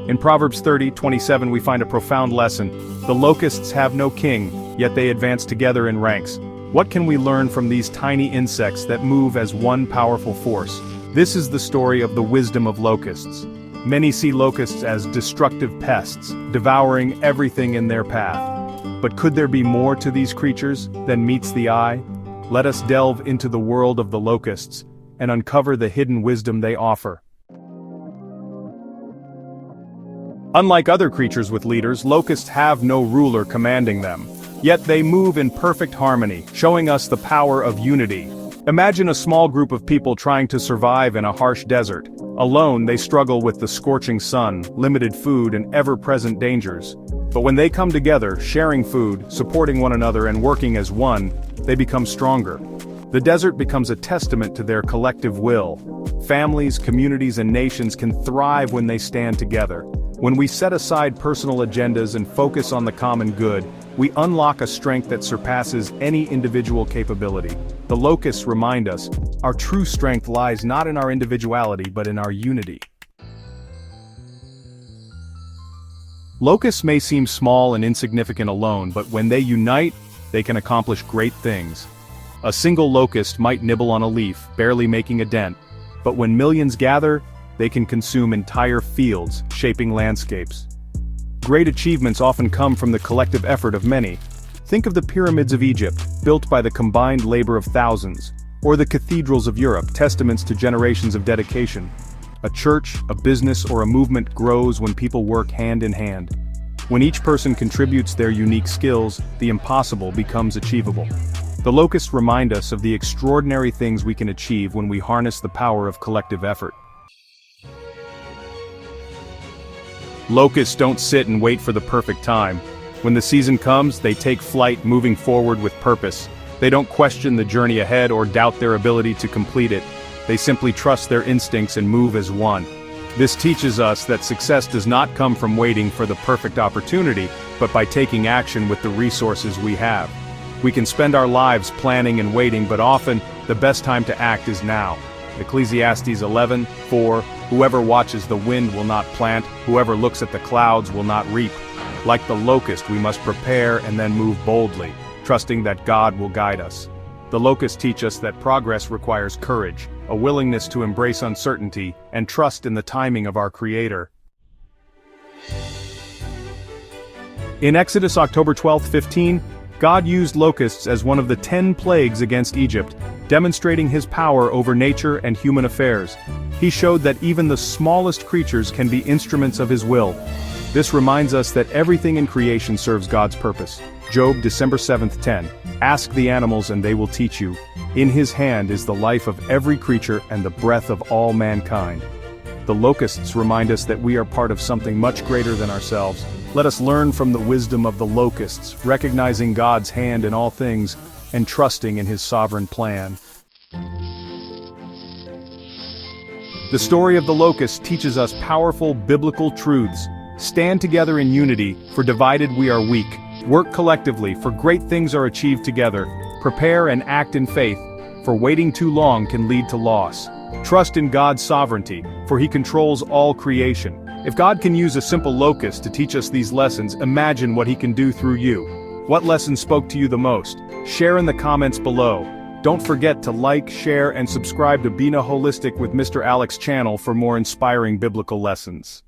In Proverbs 30:27 we find a profound lesson. The locusts have no king, yet they advance together in ranks. What can we learn from these tiny insects that move as one powerful force? This is the story of the wisdom of locusts. Many see locusts as destructive pests, devouring everything in their path. But could there be more to these creatures than meets the eye? Let us delve into the world of the locusts and uncover the hidden wisdom they offer. Unlike other creatures with leaders, locusts have no ruler commanding them. Yet they move in perfect harmony, showing us the power of unity. Imagine a small group of people trying to survive in a harsh desert. Alone, they struggle with the scorching sun, limited food, and ever-present dangers. But when they come together, sharing food, supporting one another, and working as one, they become stronger. The desert becomes a testament to their collective will. Families, communities, and nations can thrive when they stand together. When we set aside personal agendas and focus on the common good, we unlock a strength that surpasses any individual capability. The locusts remind us, our true strength lies not in our individuality but in our unity. Locusts may seem small and insignificant alone, but when they unite, they can accomplish great things. A single locust might nibble on a leaf, barely making a dent, but when millions gather, they can consume entire fields, shaping landscapes. Great achievements often come from the collective effort of many. Think of the pyramids of Egypt, built by the combined labor of thousands, or the cathedrals of Europe, testaments to generations of dedication. A church, a business, or a movement grows when people work hand in hand. When each person contributes their unique skills, the impossible becomes achievable. The locusts remind us of the extraordinary things we can achieve when we harness the power of collective effort. Locusts don't sit and wait for the perfect time. When the season comes, they take flight, moving forward with purpose. They don't question the journey ahead or doubt their ability to complete it. They simply trust their instincts and move as one. This teaches us that success does not come from waiting for the perfect opportunity, but by taking action with the resources we have. We can spend our lives planning and waiting, but often, the best time to act is now. Ecclesiastes 11:4, whoever watches the wind will not plant, whoever looks at the clouds will not reap. Like the locust, we must prepare and then move boldly, trusting that God will guide us. The locusts teach us that progress requires courage, a willingness to embrace uncertainty, and trust in the timing of our Creator. In Exodus October 12:15, God used locusts as one of the 10 plagues against Egypt, demonstrating his power over nature and human affairs. He showed that even the smallest creatures can be instruments of his will. This reminds us that everything in creation serves God's purpose. Job, December 7th, 10. Ask the animals and they will teach you. In his hand is the life of every creature and the breath of all mankind. The locusts remind us that we are part of something much greater than ourselves. Let us learn from the wisdom of the locusts, recognizing God's hand in all things and trusting in his sovereign plan. The story of the locust teaches us powerful biblical truths. Stand together in unity, for divided we are weak. Work collectively, for great things are achieved together. Prepare and act in faith, for waiting too long can lead to loss. Trust in God's sovereignty, for he controls all creation. If God can use a simple locust to teach us these lessons, imagine what he can do through you. What lesson spoke to you the most? Share in the comments below. Don't forget to like, share, and subscribe to Binah-Holistic with Mr. Alex channel for more inspiring biblical lessons.